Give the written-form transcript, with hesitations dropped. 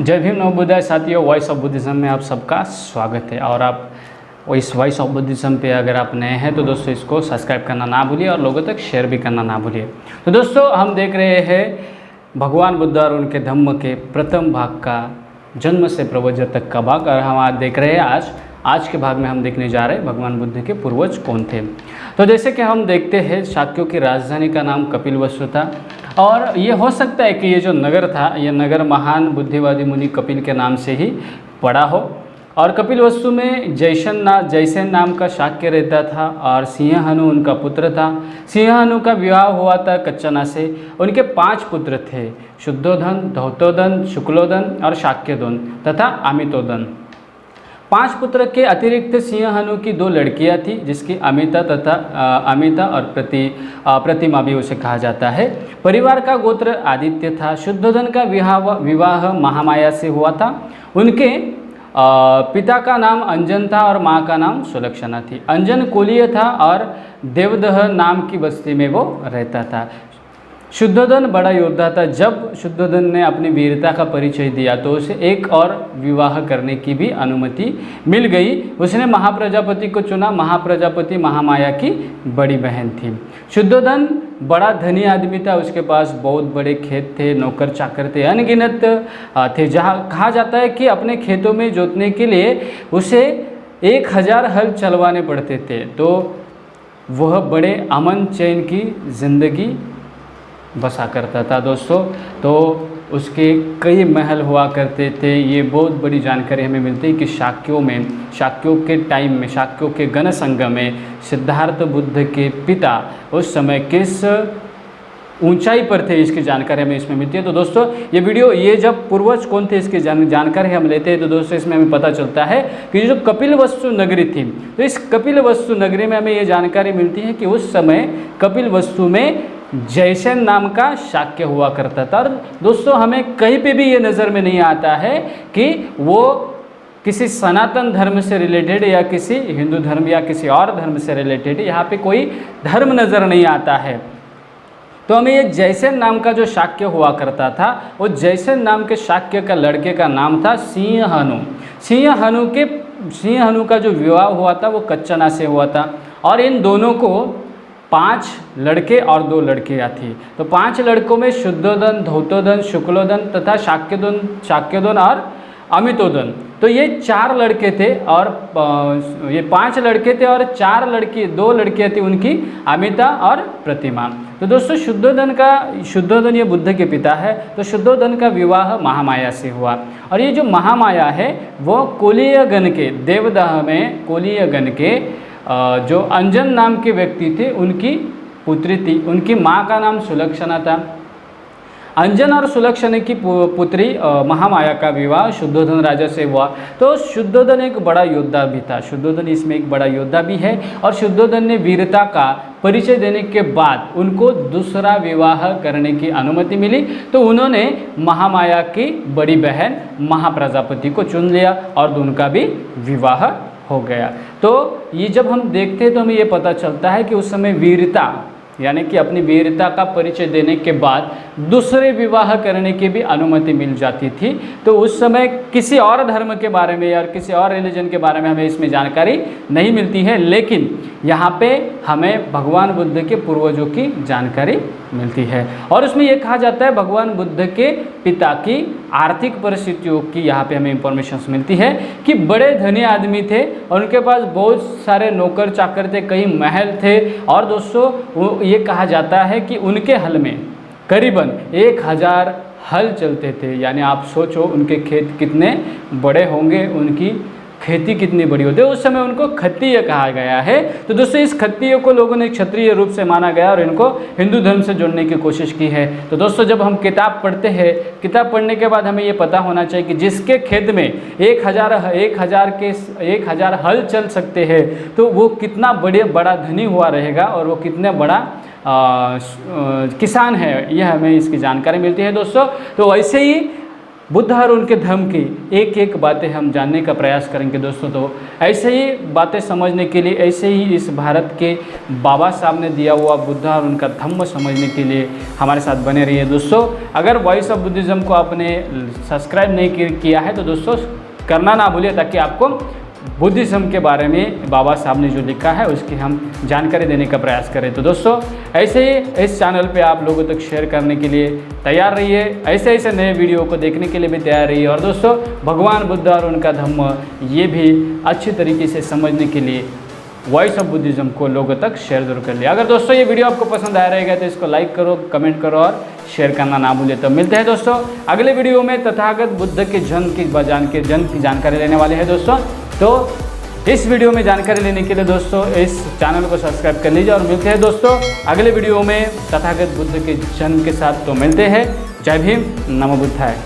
जय भीम नवोदय साथियों, voice of Buddhism में आप सबका स्वागत है। और आप इस वॉइस ऑफ बुद्धिज़्म पे अगर आप नए हैं तो दोस्तों इसको सब्सक्राइब करना ना भूलिए और लोगों तक शेयर भी करना ना भूलिए। तो दोस्तों हम देख रहे हैं भगवान बुद्ध और उनके धम्म के प्रथम भाग का जन्म से प्रवचन तक का भाग, और हम आज देख रहे हैं आज के भाग में हम देखने जा रहे हैं भगवान बुद्ध के पूर्वज कौन थे। तो जैसे कि हम देखते हैं शाक्यों की राजधानी का नाम कपिलवस्तु था, और ये हो सकता है कि ये जो नगर था ये नगर महान बुद्धिवादी मुनि कपिल के नाम से ही पड़ा हो। और कपिलवस्तु में जयसेन नाम का शाक्य रहता था और सिंहहनु उनका पुत्र था। सिंहहनु का विवाह हुआ था कच्चना से। उनके 5 पुत्र थे, शुद्धोधन, धौतोधन, शुक्लोधन और शाक्यधन तथा अमितोधन। 5 पुत्र के अतिरिक्त सिंहहनु की 2 लड़कियां थी, जिसकी अमिता और प्रतिमा भी उसे कहा जाता है। परिवार का गोत्र आदित्य था। शुद्धोधन का विवाह महामाया से हुआ था। उनके पिता का नाम अंजन था और माँ का नाम सुलक्षणा थी। अंजन कुलीय था और देवदह नाम की बस्ती में वो रहता था। शुद्धोधन बड़ा योद्धा था। जब शुद्धोधन ने अपनी वीरता का परिचय दिया तो उसे एक और विवाह करने की भी अनुमति मिल गई। उसने महाप्रजापति को चुना। महाप्रजापति महामाया की बड़ी बहन थी। शुद्धोधन बड़ा धनी आदमी था। उसके पास बहुत बड़े खेत थे, नौकर चाकर थे, अनगिनत थे। जहाँ कहा जाता है कि अपने खेतों में जोतने के लिए उसे 1000 हल चलवाने पड़ते थे। तो वह बड़े अमन चैन की जिंदगी बसा करता था दोस्तों। तो उसके कई महल हुआ करते थे। ये बहुत बड़ी जानकारी हमें मिलती है कि शाक्यों के टाइम में, शाक्यों के गण संघ में सिद्धार्थ बुद्ध के पिता उस समय किस ऊंचाई पर थे, इसकी जानकारी हमें इसमें मिलती है। तो दोस्तों ये जब पूर्वज कौन थे इसकी जानकारी हम लेते हैं तो दोस्तों इसमें हमें पता चलता है कि जो कपिलवस्तु नगरी थी, तो इस कपिलवस्तु नगरी में हमें ये जानकारी मिलती है कि उस समय कपिलवस्तु में जयसेन नाम का शाक्य हुआ करता था। और दोस्तों हमें कहीं पे भी ये नज़र में नहीं आता है कि वो किसी सनातन धर्म से रिलेटेड या किसी हिंदू धर्म या किसी और धर्म से रिलेटेड यहाँ पे कोई धर्म नज़र नहीं आता है। तो हमें ये जयसेन नाम का जो शाक्य हुआ करता था, वो जयसेन नाम के शाक्य का लड़के का नाम था सिंहहनु। सिंहहनु का जो विवाह हुआ था वो कच्चना से हुआ था। और इन दोनों को 5 लड़के और 2 लड़कियाँ थी। तो 5 लड़कों में शुद्धोधन, धौतोधन, शुक्लोधन तथा शाक्यधन और अमितोधन, तो ये 4 लड़के थे। और ये 5 लड़के थे और 2 लड़कियाँ थी, उनकी अमिता और प्रतिमा। तो दोस्तों शुद्धोधन ये बुद्ध के पिता है। तो शुद्धोधन का विवाह महामाया से हुआ। और ये जो महामाया है वो कोलीयगण के, देवदह में कोलीयगण के जो अंजन नाम के व्यक्ति थे उनकी पुत्री थी। उनकी माँ का नाम सुलक्षणा था। अंजन और सुलक्षणा की पुत्री महामाया का विवाह शुद्धोधन राजा से हुआ। तो शुद्धोधन एक बड़ा योद्धा भी था। शुद्धोधन इसमें एक बड़ा योद्धा भी है। और शुद्धोधन ने वीरता का परिचय देने के बाद उनको दूसरा विवाह करने की अनुमति मिली। तो उन्होंने महामाया की बड़ी बहन महाप्रजापति को चुन लिया और उनका भी विवाह हो गया। तो ये जब हम देखते हैं तो हमें ये पता चलता है कि उस समय वीरता, यानी कि अपनी वीरता का परिचय देने के बाद दूसरे विवाह करने की भी अनुमति मिल जाती थी। तो उस समय किसी और धर्म के बारे में या किसी और रिलीजन के बारे में हमें इसमें जानकारी नहीं मिलती है, लेकिन यहाँ पे हमें भगवान बुद्ध के पूर्वजों की जानकारी मिलती है। और उसमें यह कहा जाता है भगवान बुद्ध के पिता की आर्थिक परिस्थितियों की यहाँ पे हमें इंफॉर्मेशन मिलती है कि बड़े धनी आदमी थे और उनके पास बहुत सारे नौकर चाकर थे, कई महल थे। और दोस्तों ये कहा जाता है कि उनके हल में करीबन 1000 हल चलते थे। यानी आप सोचो उनके खेत कितने बड़े होंगे, उनकी खेती कितनी बड़ी होती है। उस समय उनको क्षत्रिय कहा गया है। तो दोस्तों इस क्षत्रिय को लोगों ने क्षत्रिय रूप से माना गया और इनको हिंदू धर्म से जोड़ने की कोशिश की है। तो दोस्तों जब हम किताब पढ़ते हैं, किताब पढ़ने के बाद हमें ये पता होना चाहिए कि जिसके खेत में 1000 हल चल सकते हैं तो वो कितना बड़ा धनी हुआ रहेगा और वो कितना बड़ा किसान है, यह हमें इसकी जानकारी मिलती है दोस्तों। तो वैसे ही बुद्ध और उनके धर्म की एक एक बातें हम जानने का प्रयास करेंगे दोस्तों। तो ऐसे ही बातें समझने के लिए, ऐसे ही इस भारत के बाबा साहब ने दिया हुआ बुद्ध और उनका धम्म समझने के लिए हमारे साथ बने रहिए दोस्तों। अगर वॉइस ऑफ बुद्धिज़्म को आपने सब्सक्राइब नहीं किया है तो दोस्तों करना ना भूलिए, ताकि आपको बुद्धिज़्म के बारे में बाबा साहब ने जो लिखा है उसकी हम जानकारी देने का प्रयास करें। तो दोस्तों ऐसे ही इस चैनल पे आप लोगों तक शेयर करने के लिए तैयार रहिए, ऐसे ऐसे नए वीडियो को देखने के लिए भी तैयार रहिए। और दोस्तों भगवान बुद्ध और उनका धम्म ये भी अच्छी तरीके से समझने के लिए वॉइस ऑफ बुद्धिज़्म को लोगों तक शेयर जरूर कर लिया। अगर दोस्तों ये वीडियो आपको पसंद आया रहेगा तो इसको लाइक करो, कमेंट करो और शेयर करना ना भूलिए। तो मिलते हैं दोस्तों अगले वीडियो में। तथागत बुद्ध के जन्म की जानकारी लेने वाले हैं दोस्तों। तो इस वीडियो में जानकारी लेने के लिए दोस्तों इस चैनल को सब्सक्राइब कर लीजिए। और मिलते हैं दोस्तों अगले वीडियो में तथागत बुद्ध के जन्म के साथ। तो मिलते हैं। जय भीम, नमो बुद्धाय।